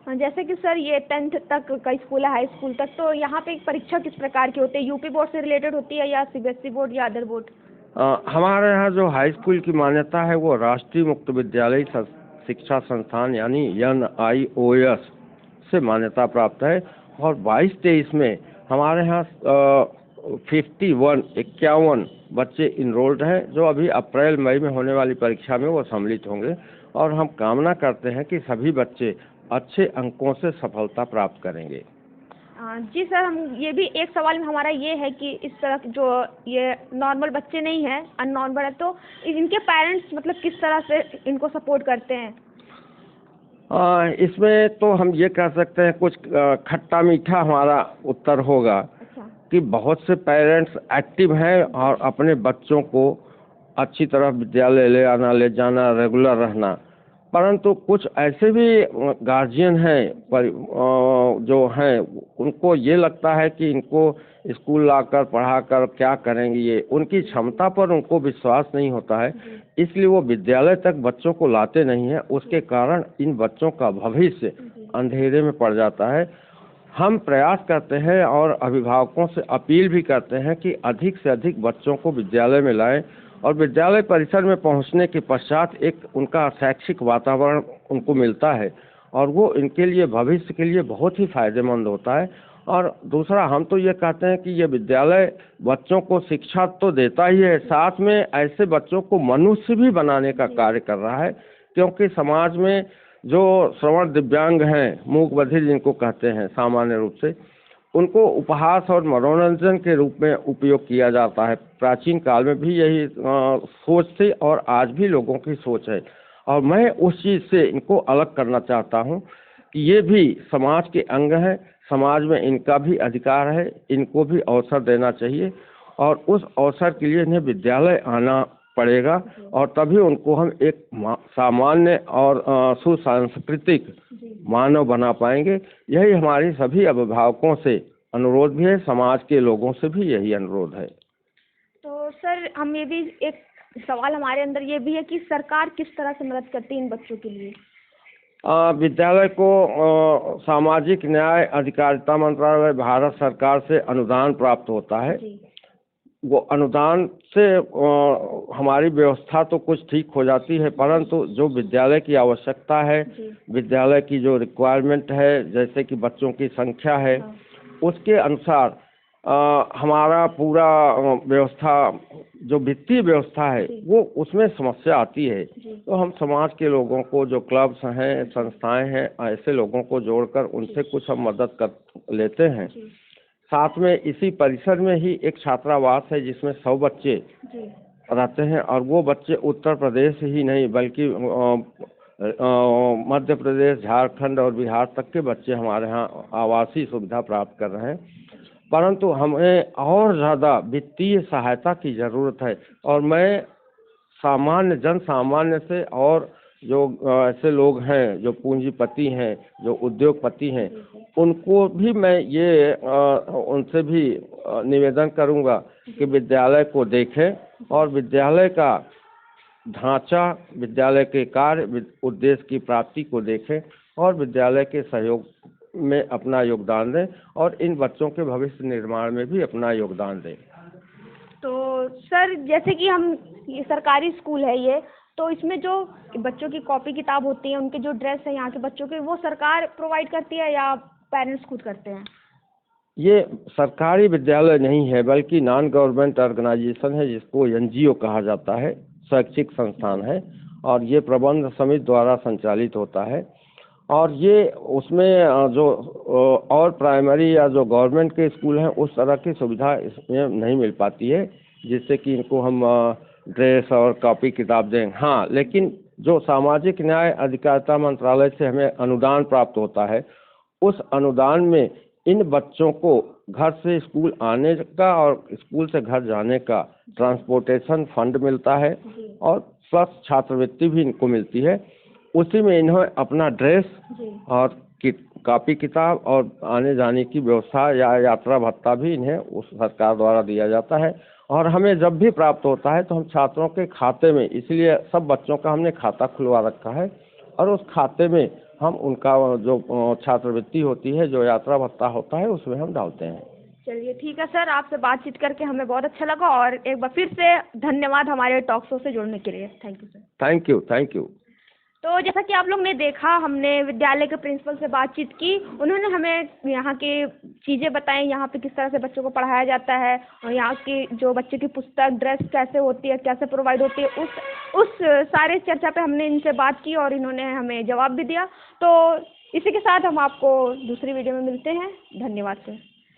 जैसे कि सर ये 10th तक का स्कूल है, हाई स्कूल तक, तो यहाँ पे परीक्षा किस प्रकार की होती है? यूपी बोर्ड से रिलेटेड होती है या सीबीएसई बोर्ड या अदर बोर्ड? हमारे यहाँ जो हाई स्कूल की मान्यता है वो राष्ट्रीय मुक्त विद्यालय शिक्षा संस्थान यानी NIOS से मान्यता प्राप्त है। और 22-23 में हमारे यहाँ 51 बच्चे इनरोल्ड हैं जो अभी अप्रैल मई में होने वाली परीक्षा में वो सम्मिलित होंगे। और हम कामना करते हैं कि सभी बच्चे अच्छे अंकों से सफलता प्राप्त करेंगे। जी सर, हम ये भी एक सवाल में हमारा ये है कि इस तरह जो ये नॉर्मल बच्चे नहीं हैं, अननॉर्मल है, तो इनके पेरेंट्स मतलब किस तरह से इनको सपोर्ट करते हैं? इसमें तो हम ये कह सकते हैं कुछ खट्टा मीठा हमारा उत्तर होगा। अच्छा। कि बहुत से पेरेंट्स एक्टिव हैं और अपने बच्चों को अच्छी तरह विद्यालय ले आना, ले जाना, रेगुलर रहना। परंतु कुछ ऐसे भी गार्जियन हैं जो हैं उनको ये लगता है कि इनको स्कूल लाकर पढ़ाकर क्या करेंगे, ये उनकी क्षमता पर उनको विश्वास नहीं होता है, इसलिए वो विद्यालय तक बच्चों को लाते नहीं हैं। उसके कारण इन बच्चों का भविष्य अंधेरे में पड़ जाता है। हम प्रयास करते हैं और अभिभावकों से अपील भी करते हैं कि अधिक से अधिक बच्चों को विद्यालय में लाएं और विद्यालय परिसर में पहुंचने के पश्चात एक उनका शैक्षिक वातावरण उनको मिलता है और वो इनके लिए भविष्य के लिए बहुत ही फायदेमंद होता है। और दूसरा, हम तो ये कहते हैं कि ये विद्यालय बच्चों को शिक्षा तो देता ही है, साथ में ऐसे बच्चों को मनुष्य भी बनाने का कार्य कर रहा है। क्योंकि समाज में जो श्रवण दिव्यांग हैं, मूक बधिर जिनको कहते हैं सामान्य रूप से, उनको उपहास और मनोरंजन के रूप में उपयोग किया जाता है। प्राचीन काल में भी यही सोच थी और आज भी लोगों की सोच है। और मैं उस चीज़ से इनको अलग करना चाहता हूँ कि ये भी समाज के अंग हैं, समाज में इनका भी अधिकार है, इनको भी अवसर देना चाहिए और उस अवसर के लिए इन्हें विद्यालय आना पड़ेगा और तभी उनको हम एक सामान्य और सुसांस्कृतिक मानव बना पाएंगे। यही हमारी सभी अभिभावकों से अनुरोध भी है, समाज के लोगों से भी यही अनुरोध है। तो सर, हम ये भी एक सवाल हमारे अंदर ये भी है कि सरकार किस तरह से मदद करती है इन बच्चों के लिए? विद्यालय को सामाजिक न्याय अधिकारिता मंत्रालय भारत सरकार से अनुदान प्राप्त होता है। वो अनुदान से हमारी व्यवस्था तो कुछ ठीक हो जाती है, परंतु जो विद्यालय की आवश्यकता है, विद्यालय की जो रिक्वायरमेंट है, जैसे कि बच्चों की संख्या है, उसके अनुसार हमारा पूरा व्यवस्था जो वित्तीय व्यवस्था है वो उसमें समस्या आती है। तो हम समाज के लोगों को, जो क्लब्स हैं, संस्थाएं हैं, ऐसे लोगों को जोड़कर उनसे कुछ हम मदद कर लेते हैं। साथ में इसी परिसर में ही एक छात्रावास है जिसमें 100 बच्चे रहते हैं और वो बच्चे उत्तर प्रदेश ही नहीं बल्कि मध्य प्रदेश, झारखंड और बिहार तक के बच्चे हमारे यहाँ आवासीय सुविधा प्राप्त कर रहे हैं। परंतु हमें और ज़्यादा वित्तीय सहायता की ज़रूरत है और मैं जन सामान्य से और जो ऐसे लोग हैं जो पूंजीपति हैं, जो उद्योगपति हैं, उनको भी मैं ये उनसे भी निवेदन करूंगा कि विद्यालय को देखें और विद्यालय का ढांचा, विद्यालय के कार्य, उद्देश्य की प्राप्ति को देखें और विद्यालय के सहयोग में अपना योगदान दें और इन बच्चों के भविष्य निर्माण में भी अपना योगदान दें। तो सर, जैसे कि हम ये सरकारी स्कूल है ये, तो इसमें जो बच्चों की कॉपी किताब होती है, उनके जो ड्रेस है यहाँ के बच्चों के, वो सरकार प्रोवाइड करती है या पेरेंट्स खुद करते हैं? ये सरकारी विद्यालय नहीं है बल्कि नॉन गवर्नमेंट ऑर्गेनाइजेशन है जिसको NGO कहा जाता है, शैक्षिक संस्थान है और ये प्रबंध समिति द्वारा संचालित होता है। और ये उसमें जो और प्राइमरी या जो गवर्नमेंट के स्कूल हैं उस तरह की सुविधा इसमें नहीं मिल पाती है जिससे कि इनको हम ड्रेस और कॉपी किताब दें। हाँ, लेकिन जो सामाजिक न्याय अधिकारिता मंत्रालय से हमें अनुदान प्राप्त होता है, उस अनुदान में इन बच्चों को घर से स्कूल आने का और स्कूल से घर जाने का ट्रांसपोर्टेशन फंड मिलता है और प्लस छात्रवृत्ति भी इनको मिलती है। उसी में इन्हें अपना ड्रेस और कॉपी किताब और आने जाने की व्यवस्था या यात्रा भत्ता भी इन्हें उस सरकार द्वारा दिया जाता है। और हमें जब भी प्राप्त होता है तो हम छात्रों के खाते में, इसलिए सब बच्चों का हमने खाता खुलवा रखा है और उस खाते में हम उनका जो छात्रवृत्ति होती है, जो यात्रा भत्ता होता है, उसमें हम डालते हैं। चलिए ठीक है सर, आपसे बातचीत करके हमें बहुत अच्छा लगा और एक बार फिर से धन्यवाद हमारे टॉक शो से जुड़ने के लिए। Thank you sir. Thank you, thank you. तो जैसा कि आप लोग ने देखा, हमने विद्यालय के प्रिंसिपल से बातचीत की। उन्होंने हमें यहाँ की चीज़ें बताई, यहाँ पे किस तरह से बच्चों को पढ़ाया जाता है और यहाँ की जो बच्चे की पुस्तक, ड्रेस कैसे होती है, कैसे प्रोवाइड होती है, उस सारे चर्चा पे हमने इनसे बात की और इन्होंने हमें जवाब भी दिया। तो इसी के साथ हम आपको दूसरी वीडियो में मिलते हैं। धन्यवाद सर।